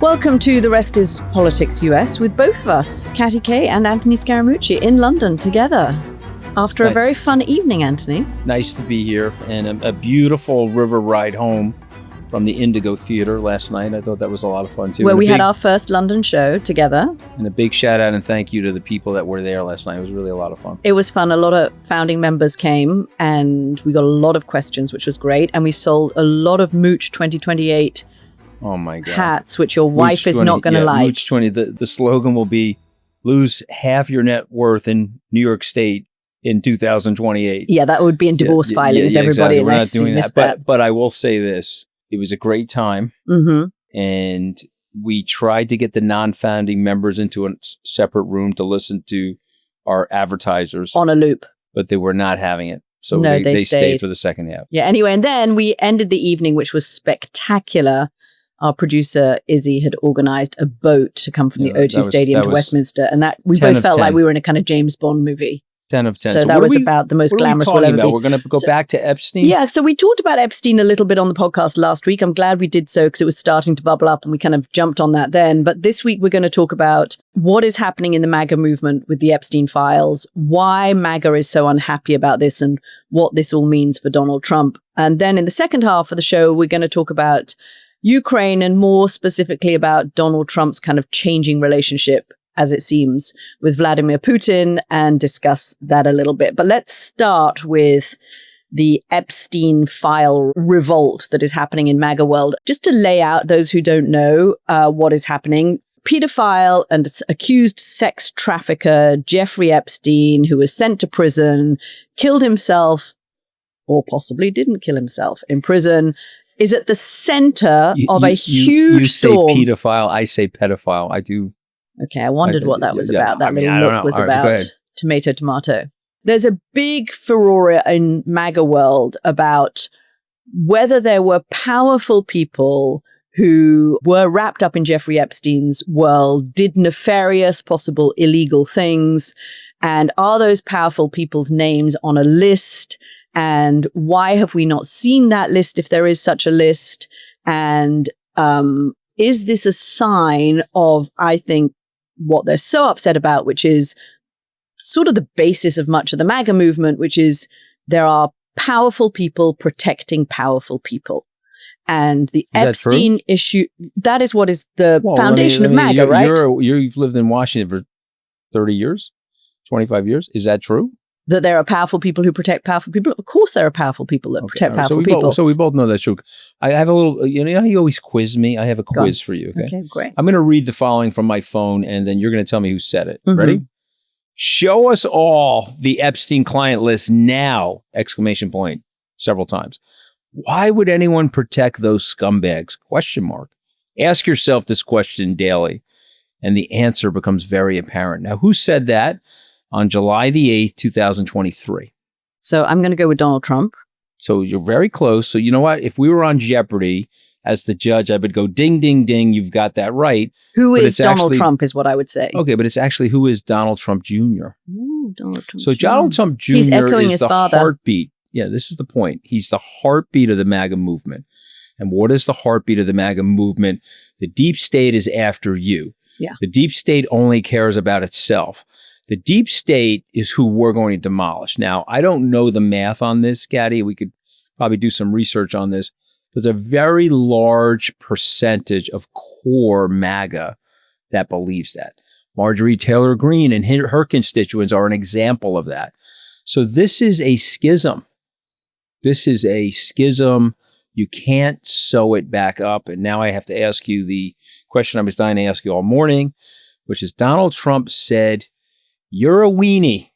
Welcome to The Rest is Politics US with both of us, Katty K and Anthony Scaramucci, in London together after a very fun evening, Anthony. Nice to be here, and a beautiful river ride home from the Indigo Theatre last night. I thought that was a lot of fun too. Where we had our first London show together. And a big shout out and thank you to the people that were there last night. It was really a lot of fun. It was fun. A lot of founding members came and we got a lot of questions, which was great. And we sold a lot of Mooch 2028 oh my God. hats, which your wife is not going to like. Mooch 20. The slogan will be, lose half your net worth in New York State in 2028. Yeah, that would be in divorce filings, everybody. Exactly. We're not doing that. But I will say this. It was a great time. Mm-hmm. And we tried to get the non-founding members into a separate room to listen to our advertisers. On a loop. But they were not having it. So no, they stayed for the second half. Yeah, anyway, and then we ended the evening, which was spectacular. Our producer, Izzy, had organized a boat to come from the O2 Stadium to Westminster. And that we both felt like we were in a kind of James Bond movie. 10 of 10. So that was about the most glamorous we'll ever be. We're going to go back to Epstein? Yeah, so we talked about Epstein a little bit on the podcast last week. I'm glad we did so because it was starting to bubble up and we kind of jumped on that then. But this week we're going to talk about what is happening in the Maga movement with the Epstein files, why Maga is so unhappy about this and what this all means for Donald Trump. And then in the second half of the show, we're going to talk about Ukraine and more specifically about Donald Trump's kind of changing relationship, as it seems, with Vladimir Putin and discuss that a little bit. But let's start with the Epstein file revolt that is happening in MAGA world. Just to lay out those who don't know what is happening. Pedophile and accused sex trafficker Jeffrey Epstein, who was sent to prison, killed himself, or possibly didn't kill himself in prison, is at the center of a huge storm. You say pedophile, I say pedophile. I do. Okay, I wondered what that was about. That little look was about tomato, tomato. There's a big furore in MAGA world about whether there were powerful people who were wrapped up in Jeffrey Epstein's world, did nefarious, possible illegal things, and are those powerful people's names on a list? And why have we not seen that list if there is such a list? And is this a sign of, I think, what they're so upset about, which is sort of the basis of much of the MAGA movement, which is there are powerful people protecting powerful people. And the Epstein issue, that is what is the foundation of MAGA, right? You've lived in Washington for 30 years, 25 years. Is that true? That there are powerful people who protect powerful people? Of course there are powerful people that protect powerful people. So we both know that's true. I have a little, you know how you always quiz me? I have a quiz for you. Okay, great. I'm going to read the following from my phone and then you're going to tell me who said it. Mm-hmm. Ready? Show us all the Epstein client list now! ! Several times. Why would anyone protect those scumbags? ? Ask yourself this question daily and the answer becomes very apparent. Now, who said that? On July the 8th, 2023. So I'm going to go with Donald Trump. So you're very close. So you know what? If we were on Jeopardy as the judge, I would go ding, ding, ding. You've got that right. Who is Donald Trump is what I would say. Okay, but it's actually who is Donald Trump Jr. Ooh, Donald Trump so Jr. Donald Trump Jr. He's echoing his father. Heartbeat. Yeah, this is the point. He's the heartbeat of the MAGA movement. And what is the heartbeat of the MAGA movement? The deep state is after you. Yeah. The deep state only cares about itself. The deep state is who we're going to demolish. Now, I don't know the math on this, Katty. We could probably do some research on this. There's a very large percentage of core MAGA that believes that. Marjorie Taylor Greene and her constituents are an example of that. So this is a schism. This is a schism. You can't sew it back up. And now I have to ask you the question I was dying to ask you all morning, which is Donald Trump said, you're a weenie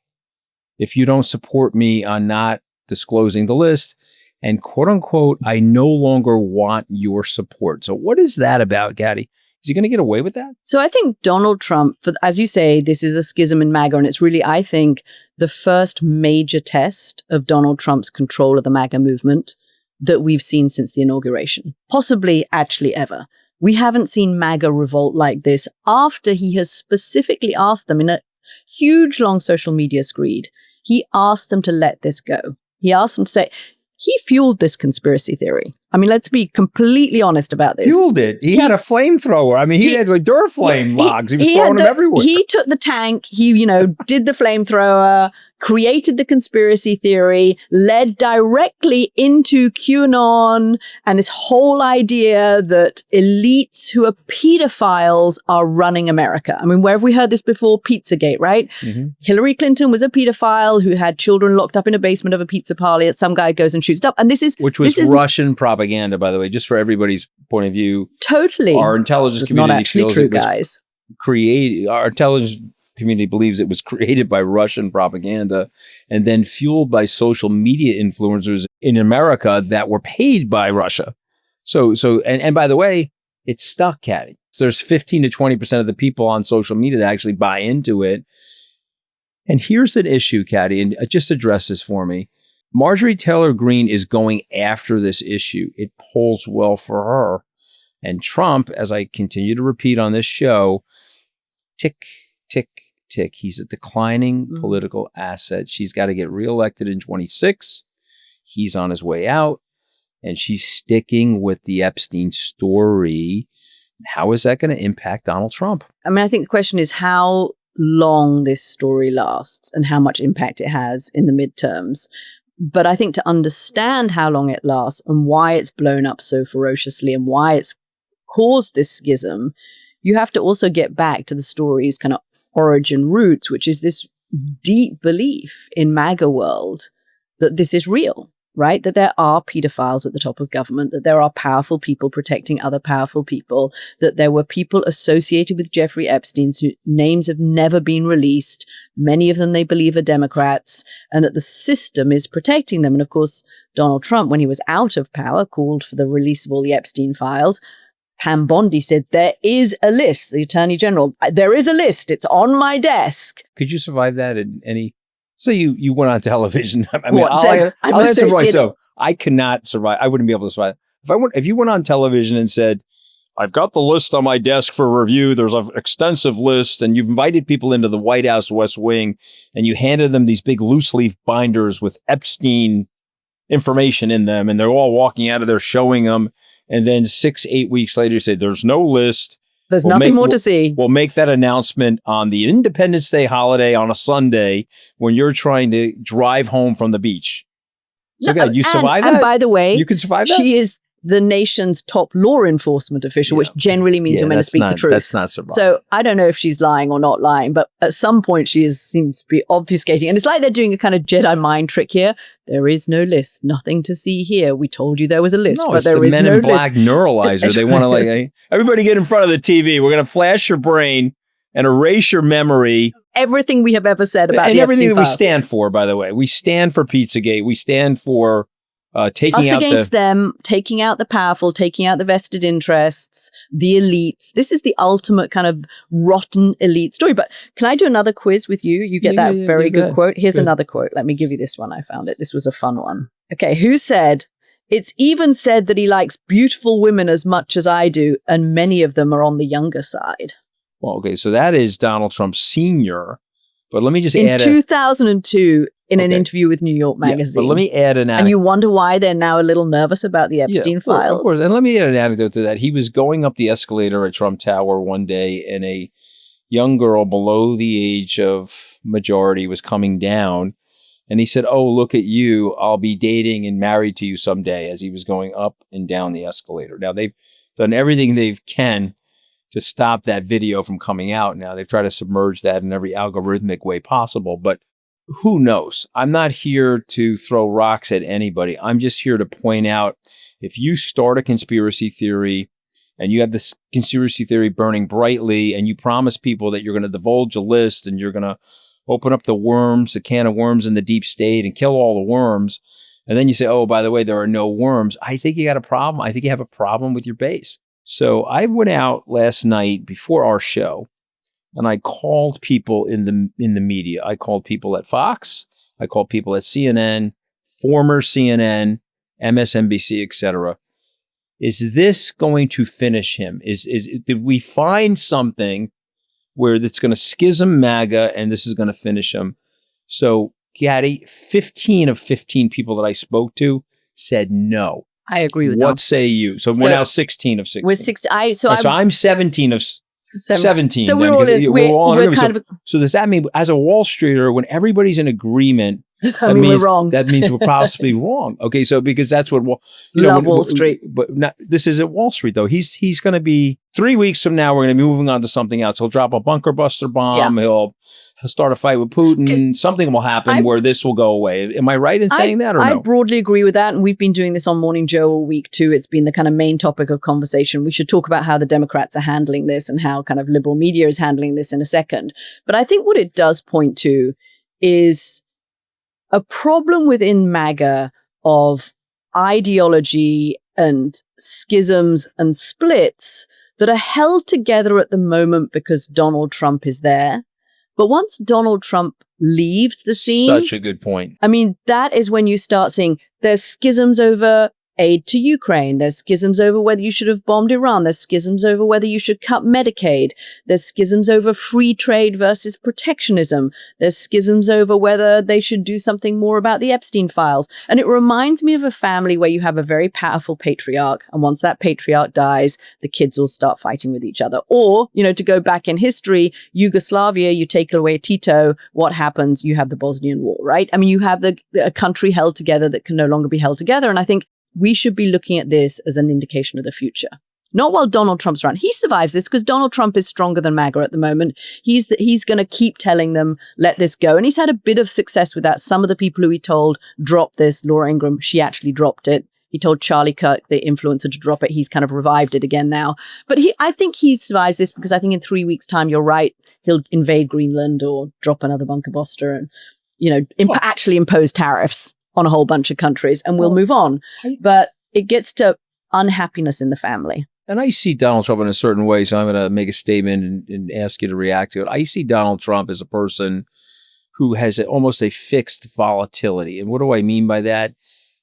if you don't support me on not disclosing the list. And quote unquote, I no longer want your support. So what is that about, Katty? Is he going to get away with that? So I think Donald Trump, as you say, this is a schism in MAGA. And it's really, I think, the first major test of Donald Trump's control of the MAGA movement that we've seen since the inauguration. Possibly actually ever. We haven't seen MAGA revolt like this after he has specifically asked them in a huge long social media screed. He asked them to let this go. He asked them to say, he fueled this conspiracy theory. I mean, let's be completely honest about this. Fueled it. He had a flamethrower. I mean, he had like Duraflame logs. He was throwing them everywhere. He took the tank. He, did the flamethrower, created the conspiracy theory, led directly into QAnon and this whole idea that elites who are pedophiles are running America. I mean, where have we heard this before? Pizzagate, right? Mm-hmm. Hillary Clinton was a pedophile who had children locked up in a basement of a pizza parlor. Some guy goes and shoots it up. And which was Russian propaganda, by the way, just for everybody's point of view. Totally. Our intelligence community not actually feels true, it was guys. Our intelligence community believes it was created by Russian propaganda and then fueled by social media influencers in America that were paid by Russia. And by the way, it's stuck, Katty. There's 15 to 20% of the people on social media that actually buy into it. And here's an issue, Katty, and just address this for me. Marjorie Taylor Greene is going after this issue. It polls well for her. And Trump, as I continue to repeat on this show, tick, tick, tick. He's a declining political asset. She's got to get reelected in 26. He's on his way out. And she's sticking with the Epstein story. How is that going to impact Donald Trump? I mean, I think the question is how long this story lasts and how much impact it has in the midterms. But I think to understand how long it lasts and why it's blown up so ferociously and why it's caused this schism, you have to also get back to the story's kind of origin roots, which is this deep belief in MAGA world that this is real, right? That there are pedophiles at the top of government, that there are powerful people protecting other powerful people, that there were people associated with Jeffrey Epstein whose names have never been released. Many of them they believe are Democrats, and that the system is protecting them. And of course, Donald Trump, when he was out of power, called for the release of all the Epstein files. Pam Bondi said, there is a list, the Attorney General, there is a list, it's on my desk. Could you survive that in any... So you went on television. I mean, What, I'll answer myself. I cannot survive. I wouldn't be able to survive. If you went on television and said, I've got the list on my desk for review, there's an extensive list, and you've invited people into the White House West Wing, and you handed them these big loose leaf binders with Epstein information in them, and they're all walking out of there showing them, and then 6-8 weeks later you say, there's no list. There's nothing more to see. We'll make that announcement on the Independence Day holiday on a Sunday when you're trying to drive home from the beach. So, you survive that? And by the way, you can survive that? She is the nation's top law enforcement official, which generally means you're meant to speak the truth. That's not survival. So I don't know if she's lying or not lying, but at some point seems to be obfuscating. And it's like they're doing a kind of Jedi mind trick here. There is no list. Nothing to see here. We told you there was a list, but there is no list. Men in Black neuralizer. They want to hey, everybody get in front of the TV. We're going to flash your brain and erase your memory. Everything we have ever said about and the everything Epstein that we files. stand for, by the way. We stand for Pizzagate. We stand for taking us out against them, taking out the powerful, taking out the vested interests, the elites. This is the ultimate kind of rotten elite story. But can I do another quiz with you? You get that very good quote. Here's another quote. Let me give you this one. I found it. This was a fun one. Okay. Who said, it's even said that he likes beautiful women as much as I do, and many of them are on the younger side. Well, okay. So that is Donald Trump Sr. But let me just in add 2002 in an interview with New York Magazine. But let me add an anecdote. And you wonder why they're now a little nervous about the Epstein files. Of course. And let me add an anecdote to that. He was going up the escalator at Trump Tower one day, and a young girl below the age of majority was coming down. And he said, oh, look at you. I'll be dating and married to you someday, as he was going up and down the escalator. Now, they've done everything they can to stop that video from coming out. Now they've tried to submerge that in every algorithmic way possible, but who knows? I'm not here to throw rocks at anybody. I'm just here to point out, if you start a conspiracy theory and you have this conspiracy theory burning brightly and you promise people that you're going to divulge a list and you're going to open up the can of worms in the deep state and kill all the worms, and then you say, oh, by the way, there are no worms, I think you got a problem. I think you have a problem with your base. So I went out last night before our show and I called people in the media. I called people at Fox. I called people at CNN, former CNN, MSNBC, etc. Is this going to finish him? Did we find something where that's going to schism MAGA and this is going to finish him? So, Katty, 15 of 15 people that I spoke to said no. I agree with What that. say you? So we're now 16 of 16. We're 16. So I'm 17 of 17. So then, we're all in agreement. So does that mean, as a Wall Streeter, when everybody's in agreement, we're wrong. That means we're possibly wrong. Okay, so because that's what Wall Street, but this isn't Wall Street though. He's going to be 3 weeks from now. We're going to be moving on to something else. He'll drop a bunker buster bomb. Yeah. He'll start a fight with Putin. Something will happen where this will go away. Am I right in saying that, or no? I broadly agree with that, and we've been doing this on Morning Joe all week too. It's been the kind of main topic of conversation. We should talk about how the Democrats are handling this and how kind of liberal media is handling this in a second. But I think what it does point to is a problem within MAGA of ideology and schisms and splits that are held together at the moment because Donald Trump is there. But once Donald Trump leaves the scene... Such a good point. I mean, that is when you start seeing there's schisms over aid to Ukraine. There's schisms over whether you should have bombed Iran. There's schisms over whether you should cut Medicaid. There's schisms over free trade versus protectionism. There's schisms over whether they should do something more about the Epstein files. And it reminds me of a family where you have a very powerful patriarch. And once that patriarch dies, the kids all start fighting with each other. Or, to go back in history, Yugoslavia, you take away Tito, what happens? You have the Bosnian War, right? I mean, you have a country held together that can no longer be held together. And I think we should be looking at this as an indication of the future. Not while Donald Trump's around. He survives this because Donald Trump is stronger than MAGA at the moment. He's going to keep telling them, let this go. And he's had a bit of success with that. Some of the people who he told, drop this. Laura Ingraham, she actually dropped it. He told Charlie Kirk, the influencer, to drop it. He's kind of revived it again now. But I think he survives this because I think in 3 weeks' time, you're right, he'll invade Greenland or drop another bunker buster and, actually impose tariffs on a whole bunch of countries, and we'll move on. But it gets to unhappiness in the family. And I see Donald Trump in a certain way, so I'm going to make a statement and ask you to react to it. I see Donald Trump as a person who has almost a fixed volatility. And what do I mean by that?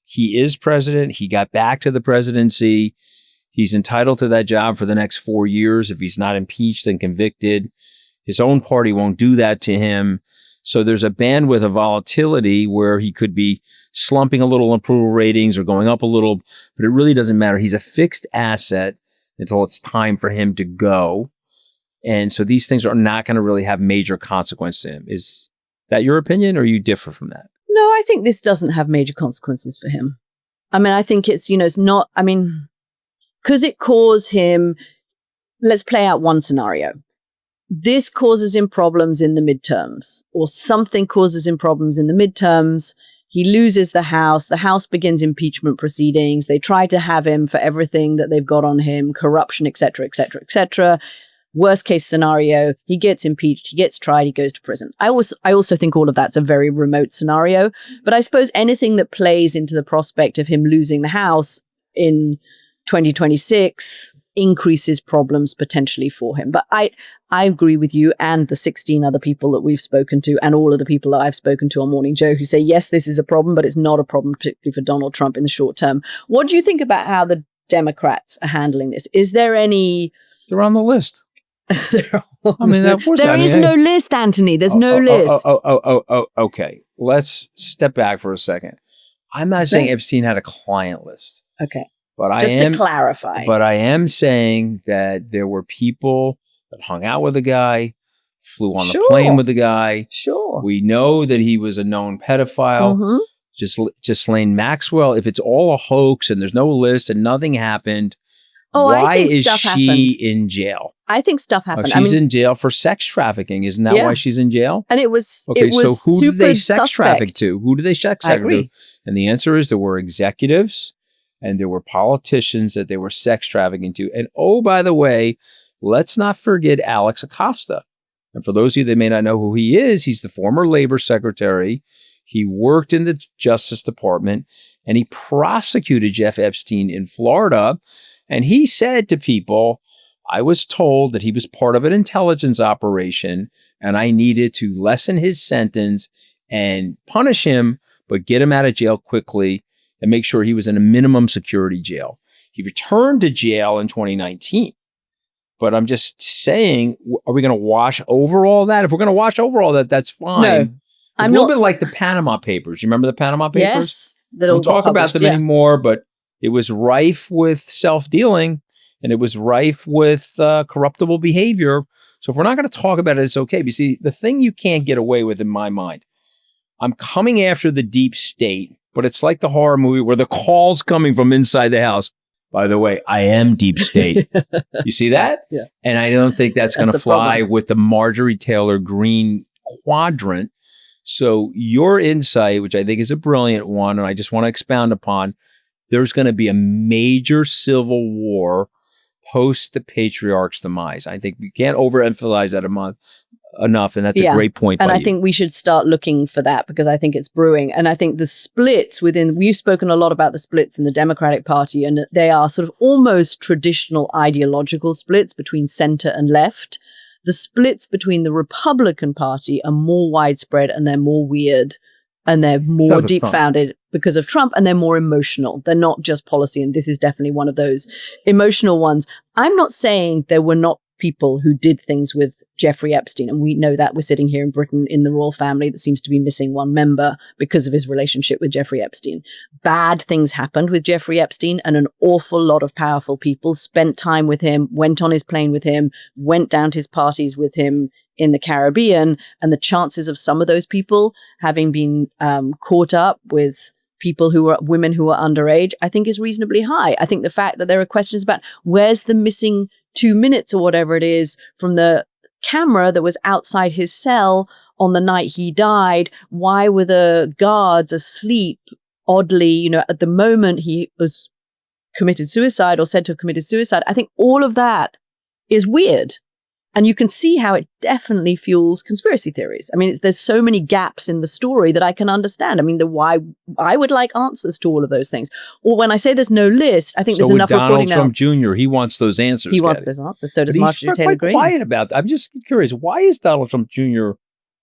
He is president. He got back to the presidency. He's entitled to that job for the next 4 years if he's not impeached and convicted. His own party won't do that to him. So there's a bandwidth of volatility where he could be slumping a little approval ratings or going up a little, but it really doesn't matter. He's a fixed asset until it's time for him to go. And so these things are not going to really have major consequence to him. Is that your opinion, or you differ from that? No, I think this doesn't have major consequences for him. I mean, I think it's, it's not, because it caused him, let's play out one scenario. This causes him problems in the midterms, or something causes him problems in the midterms. He loses the House. The House begins impeachment proceedings. They try to have him for everything that they've got on him, corruption, et cetera, et cetera, et cetera. Worst case scenario, he gets impeached, he gets tried, he goes to prison. I also think all of that's a very remote scenario. But I suppose anything that plays into the prospect of him losing the House in 2026 increases problems potentially for him. But I agree with you and the 16 other people that we've spoken to and all of the people that I've spoken to on Morning Joe who say, yes, this is a problem, but it's not a problem, particularly for Donald Trump in the short term. What do you think about how the Democrats are handling this? Is there any... They're on the list. There is no list, Anthony. There's no list. Okay. Let's step back for a second. I'm not saying Epstein had a client list. Okay. But Just to clarify. But I am saying that there were people that hung out with the guy, flew on the plane with the guy. Sure. We know that he was a known pedophile. Mm-hmm. Ghislaine Maxwell, if it's all a hoax and there's no list and nothing happened, why is she in jail? I think stuff happened. She's in jail for sex trafficking. Isn't that why she's in jail? And it was okay. It was so who did they sex suspect. Traffic to? Who did they sex traffic to? And the answer is there were executives and there were politicians that they were sex trafficking to. And oh, by the way, let's not forget Alex Acosta. And for those of you that may not know who he is, he's the former labor secretary. He worked in the Justice Department and he prosecuted Jeff Epstein in Florida. And he said to people, I was told that he was part of an intelligence operation and I needed to lessen his sentence and punish him, but get him out of jail quickly and make sure he was in a minimum security jail. He returned to jail in 2019. But I'm just saying, are we going to wash over all that? If we're going to wash over all that, that's fine. No, it's a little bit like the Panama Papers. You remember the Panama Papers? Yes. that don't talk about them anymore, but it was rife with self-dealing and it was rife with corruptible behavior. So if we're not going to talk about it, it's okay. But you see, the thing you can't get away with in my mind, I'm coming after the deep state, but it's like the horror movie where the call's coming from inside the house. By the way, I am deep state. You see that? Yeah. And I don't think that's going to fly with the Marjorie Taylor Greene quadrant. So your insight, which I think is a brilliant one, and I just want to expound upon, there's going to be a major civil war post the patriarch's demise. I think we can't overemphasize that enough, and that's a great point. And I think we should start looking for that because I think it's brewing. And I think the splits we've spoken a lot about the splits in the Democratic Party, and they are sort of almost traditional ideological splits between center and left. The splits between the Republican Party are more widespread and they're more weird and they're more deep-founded because of Trump, and they're more emotional. They're not just policy, and this is definitely one of those emotional ones. I'm not saying there were not people who did things with Jeffrey Epstein, and we know that. We're sitting here in Britain in the royal family that seems to be missing one member because of his relationship with Jeffrey Epstein. Bad things happened with Jeffrey Epstein, and an awful lot of powerful people spent time with him, went on his plane with him, went down to his parties with him in the Caribbean, and the chances of some of those people having been caught up with women who are underage, I think is reasonably high. I think the fact that there are questions about where's the missing 2 minutes or whatever it is from the camera that was outside his cell on the night he died, why were the guards asleep oddly, at the moment he was committed suicide or said to have committed suicide. I think all of that is weird. And you can see how it definitely fuels conspiracy theories. I mean, there's so many gaps in the story that I can understand. I mean, why I would like answers to all of those things. Or when I say there's no list, I think there's enough reporting now. Donald Trump Jr., he wants those answers. He wants those answers. So does Marjorie Taylor Greene. He's quite quiet about that. I'm just curious, why is Donald Trump Jr.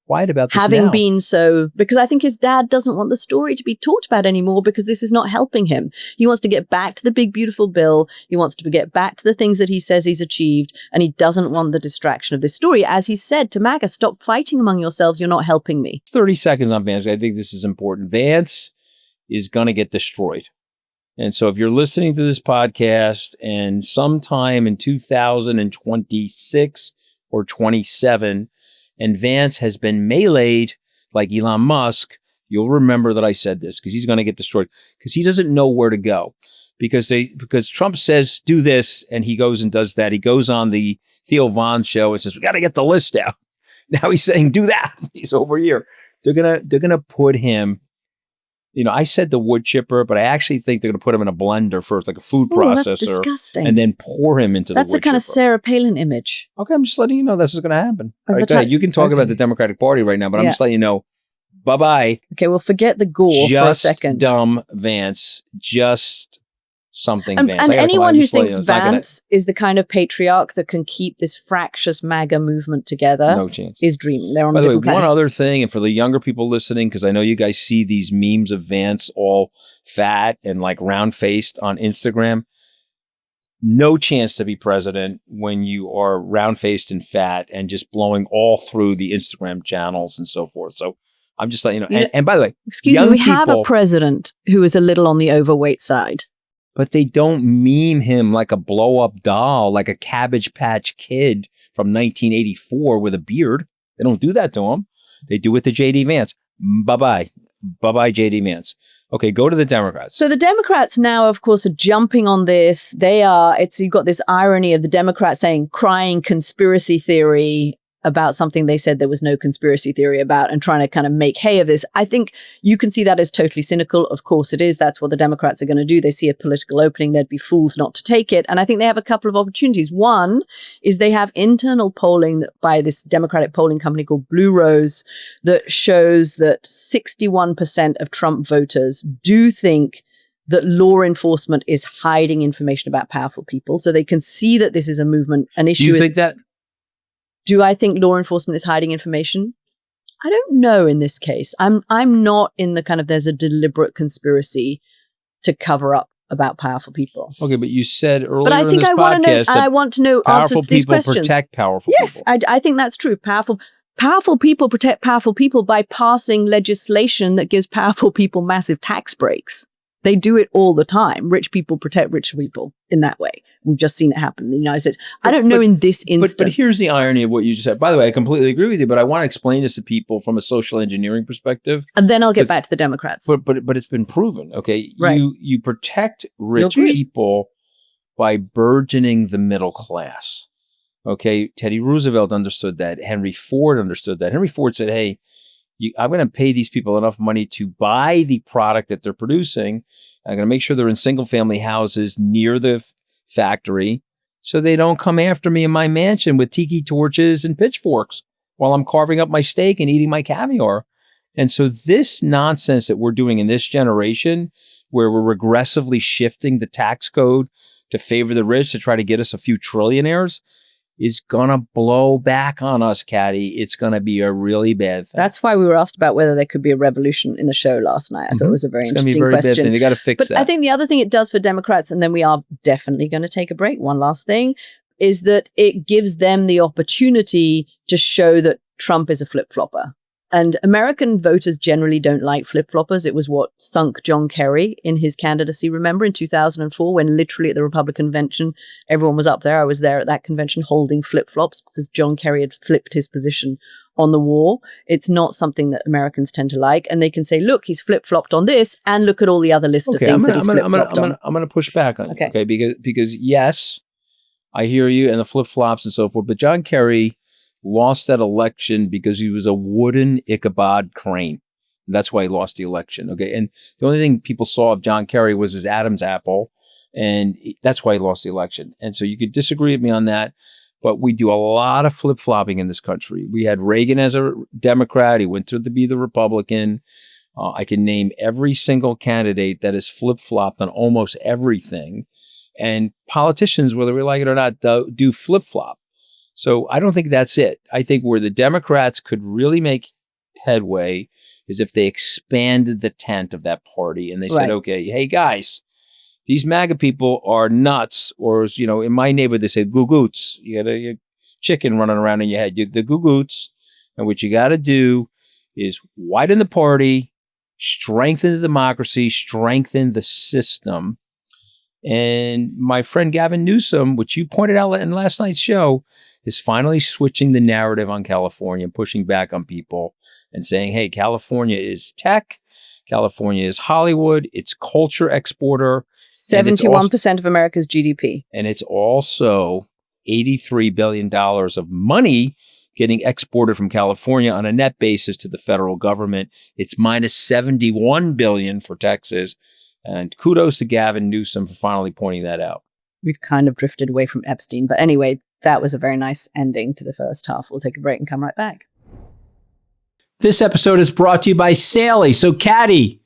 quiet about this having now? Been so, because I think his dad doesn't want the story to be talked about anymore because this is not helping him. He wants to get back to the big, beautiful bill. He wants to get back to the things that he says he's achieved. And he doesn't want the distraction of this story. As he said to Maga, stop fighting among yourselves. You're not helping me. 30 seconds on Vance. I think this is important. Vance is going to get destroyed. And so if you're listening to this podcast and sometime in 2026 or 27, and Vance has been meleeed like Elon Musk, you'll remember that I said this because he's going to get destroyed because he doesn't know where to go because Trump says do this and he goes and does that. He goes on the Theo Von show and says we got to get the list out. Now he's saying do that. He's over here. They're gonna put him. I said the wood chipper, but I actually think they're going to put him in a blender first, like a food processor. That's disgusting. And then pour him into the wood chipper. That's a kind of Sarah Palin image. Okay, I'm just letting you know this is going to happen. All right, go ahead. You can talk about the Democratic Party right now, but I'm just letting you know, bye-bye. Okay, well, forget the gore for a second. Just dumb Vance. Just something Vance. And anyone who thinks Vance is the kind of patriarch that can keep this fractious MAGA movement together, no chance, is dreaming. They're on a different planet. One other thing, and for the younger people listening, because I know you guys see these memes of Vance all fat and like round-faced on Instagram. No chance to be president when you are round-faced and fat and just blowing all through the Instagram channels and so forth. So I'm just letting you know. And by the way, excuse me, we have a president who is a little on the overweight side. But they don't meme him like a blow-up doll, like a Cabbage Patch Kid from 1984 with a beard. They don't do that to him. They do it to J.D. Vance. Bye-bye. Bye-bye, J.D. Vance. Okay, go to the Democrats. So the Democrats now, of course, are jumping on this. You've got this irony of the Democrats saying, crying conspiracy theory about something they said there was no conspiracy theory about and trying to kind of make hay of this. I think you can see that as totally cynical. Of course it is. That's what the Democrats are going to do. They see a political opening. They'd be fools not to take it. And I think they have a couple of opportunities. One is they have internal polling by this Democratic polling company called Blue Rose that shows that 61% of Trump voters do think that law enforcement is hiding information about powerful people. So they can see that this is a movement, an issue. Do you think that? Do I think law enforcement is hiding information? I don't know in this case. I'm not in the kind of there's a deliberate conspiracy to cover up about powerful people. Okay, but you said earlier but I think in this I want to know answers to these questions. Protect powerful yes, people. I think that's true. Powerful people protect powerful people by passing legislation that gives powerful people massive tax breaks. They do it all the time. Rich people protect rich people in that way. We've just seen it happen in the United States. I don't know in this instance. But here's the irony of what you just said. By the way, I completely agree with you, but I want to explain this to people from a social engineering perspective. And then I'll get back to the Democrats. But it's been proven, okay? Right. You protect rich people by burgeoning the middle class. Okay, Teddy Roosevelt understood that. Henry Ford understood that. Henry Ford said, hey, I'm going to pay these people enough money to buy the product that they're producing. I'm going to make sure they're in single family houses near the factory so they don't come after me in my mansion with tiki torches and pitchforks while I'm carving up my steak and eating my caviar. And so this nonsense that we're doing in this generation, where we're regressively shifting the tax code to favor the rich to try to get us a few trillionaires, is going to blow back on us, Katty. It's going to be a really bad thing. That's why we were asked about whether there could be a revolution in the show last night. I thought it was a very interesting question. Bad thing. They got to fix that. I think the other thing it does for Democrats, and then we are definitely going to take a break, one last thing, is that it gives them the opportunity to show that Trump is a flip-flopper. And American voters generally don't like flip-floppers. It was what sunk John Kerry in his candidacy, remember, in 2004, when literally at the Republican convention, everyone was up there. I was there at that convention holding flip-flops because John Kerry had flipped his position on the war. It's not something that Americans tend to like. And they can say, look, he's flip-flopped on this, and look at all the other list of things that he's flip-flopped on. I'm going to push back on you, okay? Because yes, I hear you, and the flip-flops and so forth, but John Kerry lost that election because he was a wooden Ichabod crane. That's why he lost the election. Okay. And the only thing people saw of John Kerry was his Adam's apple. And that's why he lost the election. And so you could disagree with me on that, but we do a lot of flip-flopping in this country. We had Reagan as a Democrat. He went to be the Republican. I can name every single candidate that has flip-flopped on almost everything. And politicians, whether we like it or not, do flip-flop. So I don't think that's it. I think where the Democrats could really make headway is if they expanded the tent of that party and they said, okay, hey guys, these MAGA people are nuts. Or, you know, in my neighborhood, they say goo-goots. You got a chicken running around in your head. The goo-goots. And what you got to do is widen the party, strengthen the democracy, strengthen the system. And my friend Gavin Newsom, which you pointed out in last night's show, is finally switching the narrative on California and pushing back on people and saying, hey, California is tech. California is Hollywood. It's culture exporter. 71% of America's GDP. And it's also $83 billion of money getting exported from California on a net basis to the federal government. It's minus $71 billion for Texas. And kudos to Gavin Newsom for finally pointing that out. We've kind of drifted away from Epstein. But anyway, that was a very nice ending to the first half. We'll take a break and come right back. This episode is brought to you by Saily. So, Katty,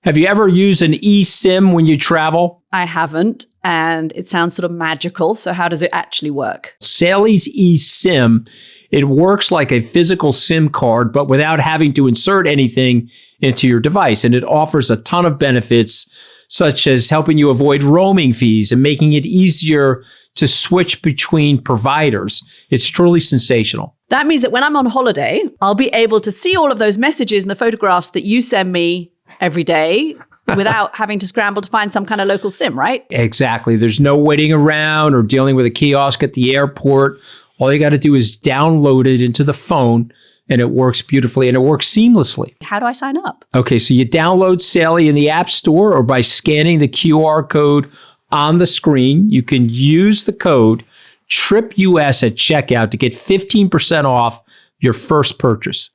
have you ever used an eSIM when you travel? I haven't, and it sounds sort of magical. So how does it actually work? Saily's eSIM, it works like a physical SIM card, but without having to insert anything into your device. And it offers a ton of benefits, such as helping you avoid roaming fees and making it easier to switch between providers. It's truly sensational. That means that when I'm on holiday, I'll be able to see all of those messages and the photographs that you send me every day without having to scramble to find some kind of local SIM, right? Exactly. There's no waiting around or dealing with a kiosk at the airport. All you got to do is download it into the phone, and it works beautifully, and it works seamlessly. How do I sign up? Okay, so you download Saily in the App Store or by scanning the QR code on the screen. You can use the code TRIPUS at checkout to get 15% off your first purchase.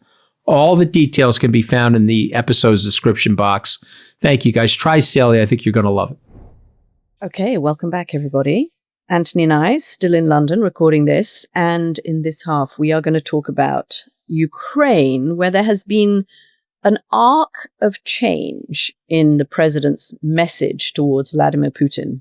All the details can be found in the episode's description box. Thank you, guys. Try Saily. I think you're going to love it. Okay, welcome back, everybody. Anthony and I, still in London, recording this. And in this half, we are going to talk about Ukraine, where there has been an arc of change in the president's message towards Vladimir Putin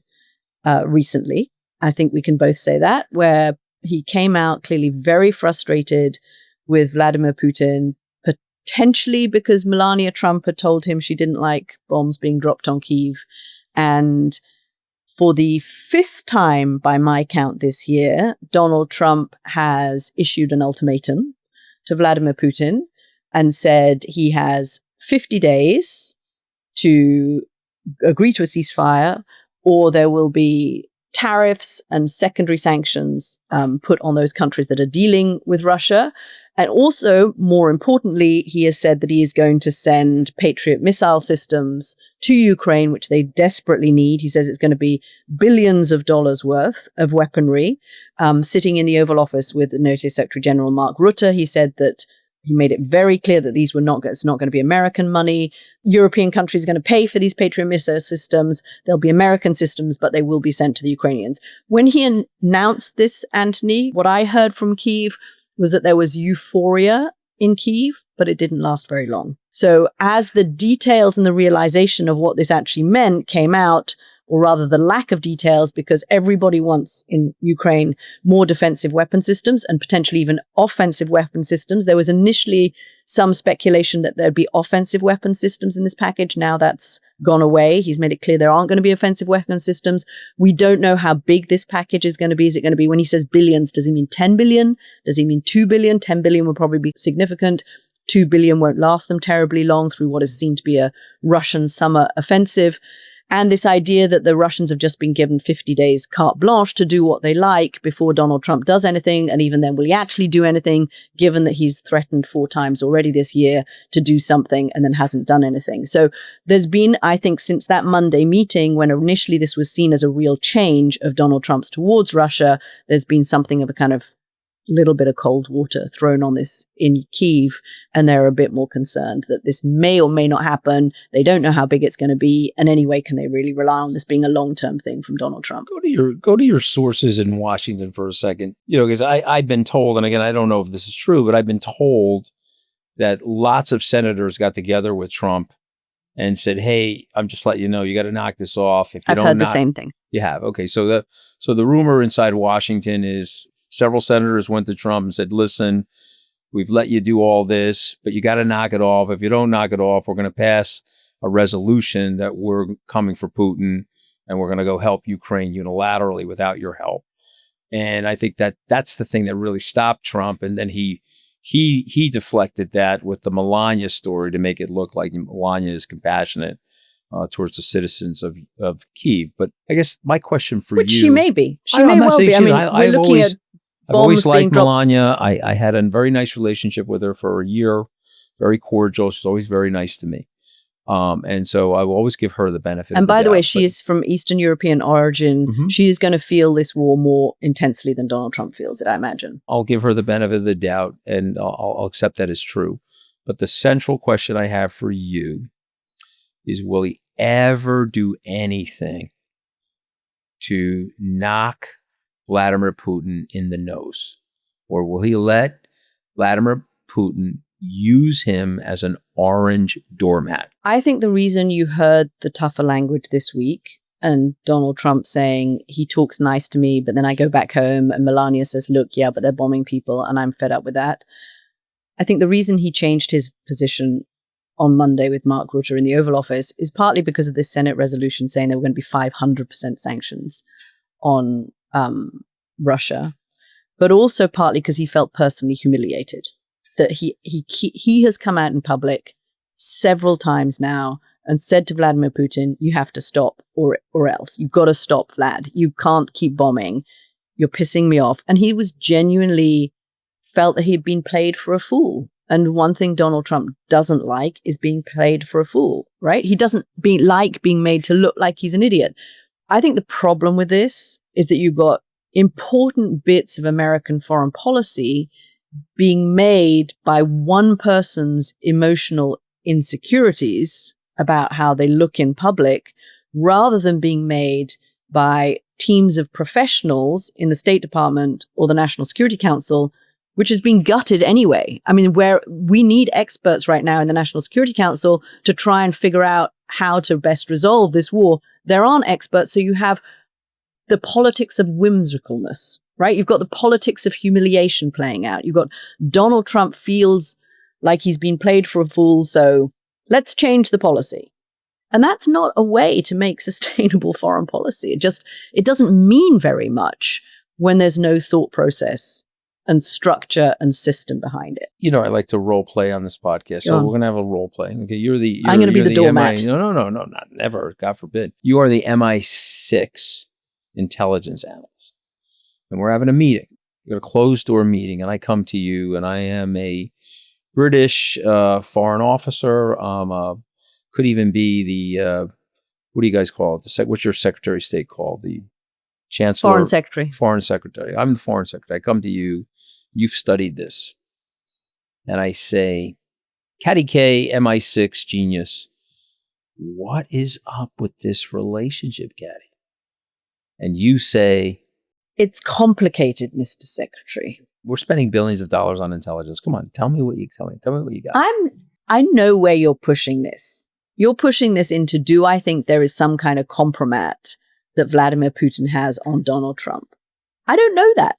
recently. I think we can both say that, where he came out clearly very frustrated with Vladimir Putin, potentially because Melania Trump had told him she didn't like bombs being dropped on Kyiv. And for the fifth time, by my count this year, Donald Trump has issued an ultimatum to Vladimir Putin and said he has 50 days to agree to a ceasefire, or there will be tariffs and secondary sanctions put on those countries that are dealing with Russia. And also, more importantly, he has said that he is going to send Patriot missile systems to Ukraine, which they desperately need. He says it's going to be billions of dollars worth of weaponry. Sitting in the Oval Office with the NATO Secretary General Mark Rutte, he said that he made it very clear that these were it's not going to be American money. European countries are going to pay for these Patriot missile systems. They'll be American systems, but they will be sent to the Ukrainians. When he announced this, Anthony, what I heard from Kyiv was that there was euphoria in Kyiv, but it didn't last very long. So as the details and the realization of what this actually meant came out, or rather the lack of details, because everybody wants in Ukraine more defensive weapon systems and potentially even offensive weapon systems. There was initially some speculation that there'd be offensive weapon systems in this package. Now that's gone away. He's made it clear there aren't going to be offensive weapon systems. We don't know how big this package is going to be. Is it going to be, when he says billions, does he mean 10 billion? Does he mean 2 billion? 10 billion will probably be significant. 2 billion won't last them terribly long through what is seen to be a Russian summer offensive. And this idea that the Russians have just been given 50 days carte blanche to do what they like before Donald Trump does anything. And even then, will he actually do anything, given that he's threatened 4 times already this year to do something and then hasn't done anything? So there's been, I think, since that Monday meeting, when initially this was seen as a real change of Donald Trump's towards Russia, there's been something of a kind of little bit of cold water thrown on this in Kyiv, and they're a bit more concerned that this may or may not happen. They don't know how big it's going to be, and anyway, can they really rely on this being a long-term thing from Donald Trump? Go to your sources in Washington for a second, because I've been told, and again, I don't know if this is true, but I've been told that lots of senators got together with Trump and said, "Hey, I'm just letting you know, you got to knock this off. If you I've heard the same thing. You have, okay. So the rumor inside Washington is several senators went to Trump and said, listen, we've let you do all this, but you got to knock it off. If you don't knock it off, we're going to pass a resolution that we're coming for Putin and we're going to go help Ukraine unilaterally without your help." And I think that's the thing that really stopped Trump. And then he deflected that with the Melania story to make it look like Melania is compassionate towards the citizens of Kyiv. But I guess my question for Which you... she may be. She may well be. I mean, we're looking at I've always liked Melania. I had a very nice relationship with her for a year, very cordial. She's always very nice to me. And so I will always give her the benefit of the doubt. And by the way, she is from Eastern European origin. Mm-hmm. She is going to feel this war more intensely than Donald Trump feels it, I imagine. I'll give her the benefit of the doubt, and I'll accept that as true. But the central question I have for you is, will he ever do anything to knock Vladimir Putin in the nose? Or will he let Vladimir Putin use him as an orange doormat? I think the reason you heard the tougher language this week and Donald Trump saying he talks nice to me, but then I go back home and Melania says, look, yeah, but they're bombing people and I'm fed up with that. I think the reason he changed his position on Monday with Mark Rutte in the Oval Office is partly because of this Senate resolution saying there were going to be 500% sanctions on Russia, but also partly because he felt personally humiliated that he has come out in public several times now and said to Vladimir Putin, you have to stop or else. You've got to stop, Vlad. You can't keep bombing. You're pissing me off. And he was genuinely felt that he had been played for a fool. And one thing Donald Trump doesn't like is being played for a fool, right? He doesn't like being made to look like he's an idiot. I think the problem with this is that you've got important bits of American foreign policy being made by one person's emotional insecurities about how they look in public, rather than being made by teams of professionals in the State Department or the National Security Council, which has been gutted anyway. I mean, where we need experts right now in the National Security Council to try and figure out how to best resolve this war. There aren't experts, so you have the politics of whimsicalness, right? You've got the politics of humiliation playing out. You've got Donald Trump feels like he's been played for a fool, so let's change the policy. And that's not a way to make sustainable foreign policy. It doesn't mean very much when there's no thought process and structure and system behind it. You know, I like to role play on this podcast, Go so on. we're going to have a role play. Okay, I'm going to be the doormat. No, not never. God forbid. You are the MI6 intelligence analyst, and we're having a meeting. We're a closed door meeting, and I come to you, and I am a British foreign officer. Could even be the what do you guys call it? What's your Secretary of State called? The Chancellor. Foreign Secretary. Foreign Secretary. I'm the Foreign Secretary. I come to you. You've studied this. And I say, Katty K, MI6 genius, what is up with this relationship, Katty? And you say, it's complicated, Mr. Secretary. we're spending billions of dollars on intelligence. Come on, tell me what you got. I know where you're pushing this. You're pushing this into, do I think there is some kind of compromat that Vladimir Putin has on Donald Trump? I don't know that.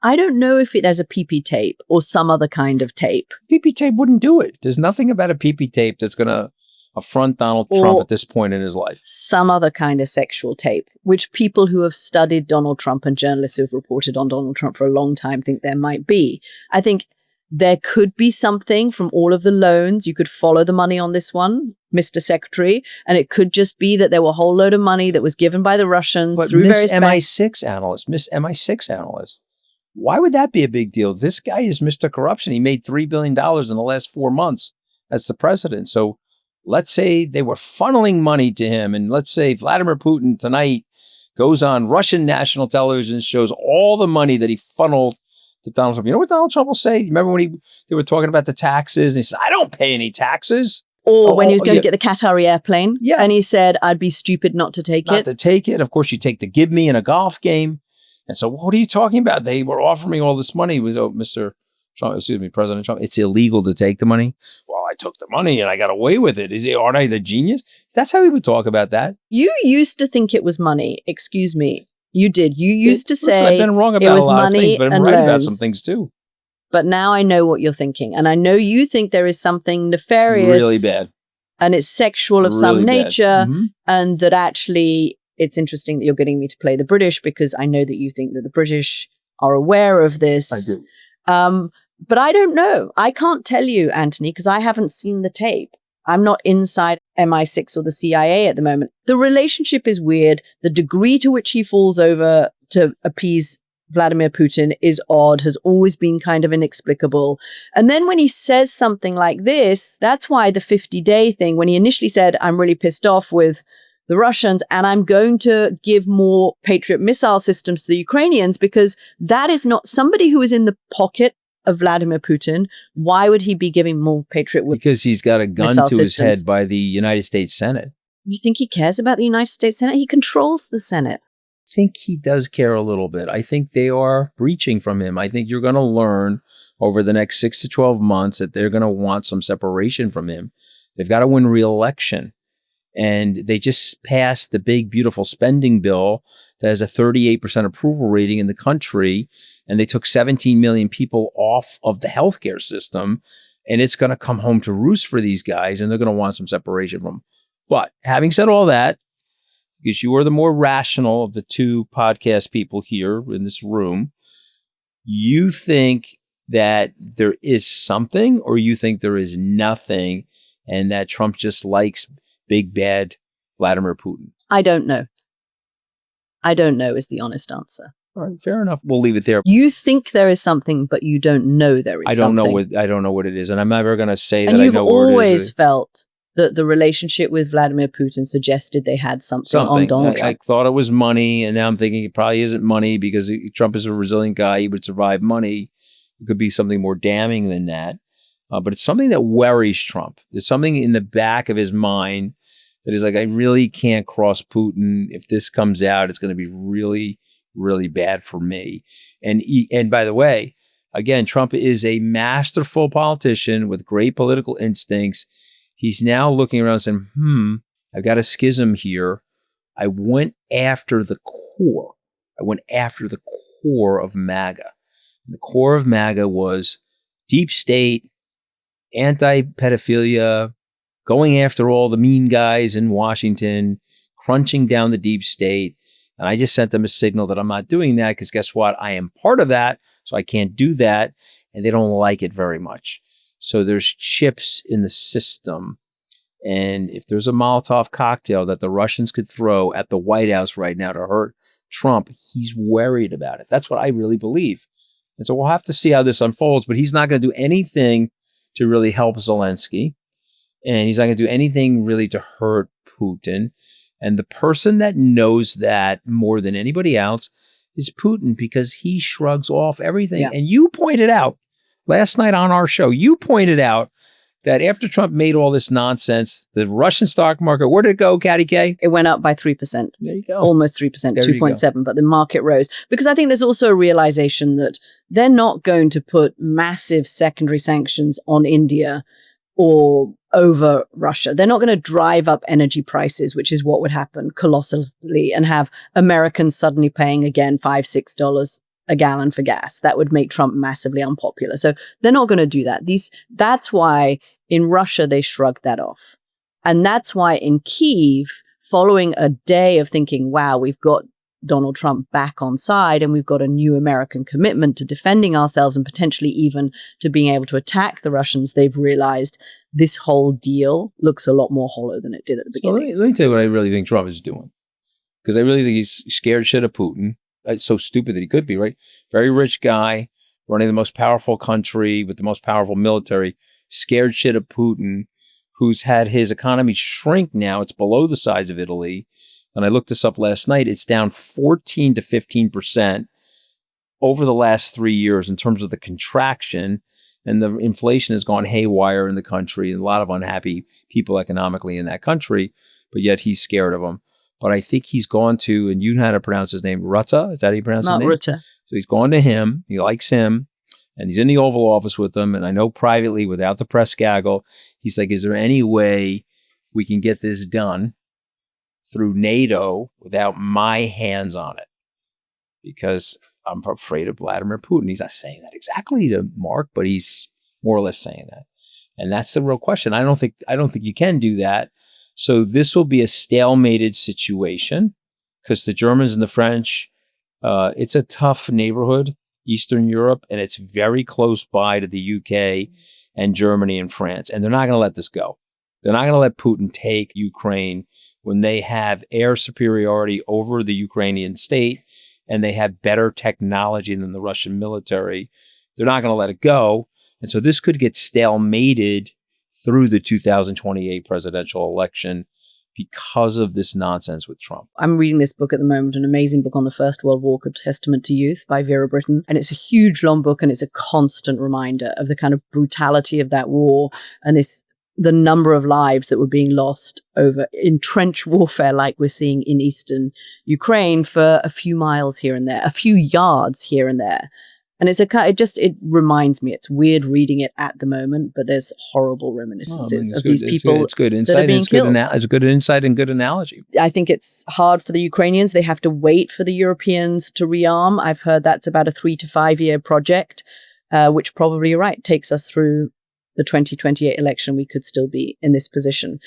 I don't know if there's a PP tape or some other kind of tape. PP tape wouldn't do it. There's nothing about a PP tape that's going to affront Donald Trump at this point in his life. Some other kind of sexual tape, which people who have studied Donald Trump and journalists who have reported on Donald Trump for a long time think there might be. I think there could be something from all of the loans. You could follow the money on this one, Mr. Secretary, and it could just be that there were a whole load of money that was given by the Russians through various MI6 analyst, Miss MI6 analyst. Why would that be a big deal? This guy is Mr. Corruption. He made $3 billion in the last 4 months as the president. So let's say they were funneling money to him, and let's say Vladimir Putin tonight goes on Russian national television, shows all the money that he funneled to Donald Trump. You know what Donald Trump will say? Remember when they were talking about the taxes, and he said, I don't pay any taxes. Or when he was going to get the Qatari airplane, and he said, I'd be stupid not to take it. Not to take it. Of course, you take the give me in a golf game. And so what are you talking about? They were offering me all this money. It was, Mr. Trump, President Trump, it's illegal to take the money. Well, I took the money and I got away with it. Aren't I the genius? That's how he would talk about that. You used to think it was money. Excuse me. You did. You used to say I've been wrong about it was a lot of money things, but I'm and right about loans. some things too. But now I know what you're thinking. And I know you think there is something nefarious. Really bad. And it's sexual of Really some bad. nature. Mm-hmm. And that actually it's interesting that you're getting me to play the British, because I know that you think that the British are aware of this. I do. But I don't know. I can't tell you, Anthony, because I haven't seen the tape. I'm not inside MI6 or the CIA at the moment. The relationship is weird. The degree to which he falls over to appease Vladimir Putin is odd, has always been kind of inexplicable. And then when he says something like this, that's why the 50-day thing, when he initially said, I'm really pissed off with the Russians and I'm going to give more Patriot missile systems to the Ukrainians, because that is not somebody who is in the pocket of Vladimir Putin. Why would he be giving more Patriot? Because he's got a gun to his systems. head by the United States Senate. You think he cares about the United States Senate? He controls the Senate. I think he does care a little bit. I think they are breaching from him. I think you're going to learn over the next 6 to 12 months that they're going to want some separation from him. They've got to win re-election. And they just passed the big, beautiful spending bill that has a 38% approval rating in the country. And they took 17 million people off of the healthcare system. And it's going to come home to roost for these guys. And they're going to want some separation from them. But having said all that, because you are the more rational of the two podcast people here in this room, you think that there is something, or you think there is nothing, and that Trump just likes big, bad Vladimir Putin? I don't know. I don't know is the honest answer. All right, fair enough. We'll leave it there. You think there is something, but you don't know there is something. I don't know what it is, and I'm never going to say that and I you've know what it is. always felt that the relationship with Vladimir Putin suggested they had something on Donald Trump. I thought it was money, and now I'm thinking it probably isn't money, because Trump is a resilient guy. He would survive money. It could be something more damning than that. But it's something that worries Trump. There's something in the back of his mind that is like, I really can't cross Putin. If this comes out, it's going to be really, really bad for me. And by the way, again, Trump is a masterful politician with great political instincts. He's now looking around saying, I've got a schism here. I went after the core. I went after the core of MAGA. And the core of MAGA was deep state, anti-pedophilia, going after all the mean guys in Washington, crunching down the deep state. And I just sent them a signal that I'm not doing that, because guess what? I am part of that. So I can't do that. And they don't like it very much. So there's chips in the system. And if there's a Molotov cocktail that the Russians could throw at the White House right now to hurt Trump, he's worried about it. That's what I really believe. And so we'll have to see how this unfolds, but he's not going to do anything to really help Zelensky. And he's not going to do anything really to hurt Putin. And the person that knows that more than anybody else is Putin, because he shrugs off everything. Yeah. And you pointed out last night on our show, you pointed out that after Trump made all this nonsense, the Russian stock market, where did it go, Katty K? It went up by 3%. There you go. Almost 3%, 2.7%, but the market rose. Because I think there's also a realization that they're not going to put massive secondary sanctions on India or over Russia. They're not going to drive up energy prices, which is what would happen colossally, and have Americans suddenly paying again $5, $6 a gallon for gas. That would make Trump massively unpopular. So they're not going to do that. That's why in Russia, they shrugged that off. And that's why in Kyiv, following a day of thinking, wow, we've got Donald Trump back on side and we've got a new American commitment to defending ourselves and potentially even to being able to attack the Russians, they've realized this whole deal looks a lot more hollow than it did at the beginning. So let me tell you what I really think Trump is doing. Because I really think he's scared shit of Putin. It's so stupid that he could be, right? Very rich guy, running the most powerful country with the most powerful military, scared shit of Putin, who's had his economy shrink now. It's below the size of Italy. And I looked this up last night. It's down 14 to 15% over the last 3 years in terms of the contraction. And the inflation has gone haywire in the country, and a lot of unhappy people economically in that country, but yet he's scared of them. But I think he's gone to, and you know how to pronounce his name, Rutte? Is that how you pronounce his name? Rutte. So he's gone to him. He likes him. And he's in the Oval Office with them. And I know privately, without the press gaggle, he's like, is there any way we can get this done through NATO without my hands on it? Because I'm afraid of Vladimir Putin. He's not saying that exactly to Mark, but he's more or less saying that. And that's the real question. I don't think you can do that. So this will be a stalemated situation because the Germans and the French, it's a tough neighborhood, Eastern Europe, and it's very close by to the UK and Germany and France. And they're not going to let this go. They're not going to let Putin take Ukraine when they have air superiority over the Ukrainian state and they have better technology than the Russian military. They're not going to let it go. And so this could get stalemated through the 2028 presidential election because of this nonsense with Trump. I'm reading this book at the moment, an amazing book on the First World War called Testament to Youth by Vera Brittain. And it's a huge, long book, and it's a constant reminder of the kind of brutality of that war and the number of lives that were being lost over in trench warfare like we're seeing in eastern Ukraine for a few miles here and there, a few yards here and there. And it reminds me, it's weird reading it at the moment, but there's horrible reminiscences of these people. It's good insight. It's good insight and good analogy. I think it's hard for the Ukrainians. They have to wait for the Europeans to rearm. I've heard that's about a 3 to 5 year project, which probably, you're right, takes us through the 2028 election. We could still be in this position.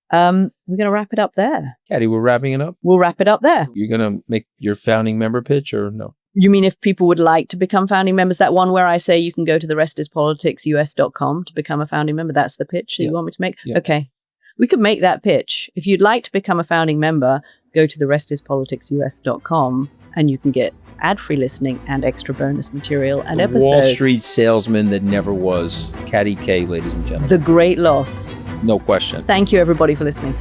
We're going to wrap it up there. Katty, we're wrapping it up? We'll wrap it up there. You're going to make your founding member pitch or no? You mean if people would like to become founding members, that one where I say you can go to therestispoliticsus.com to become a founding member? That's the pitch that you want me to make? Yeah. Okay. We could make that pitch. If you'd like to become a founding member, go to therestispoliticsus.com and you can get ad-free listening and extra bonus material and episodes. Wall Street salesman that never was. Katty K, ladies and gentlemen. The great loss. No question. Thank you, everybody, for listening.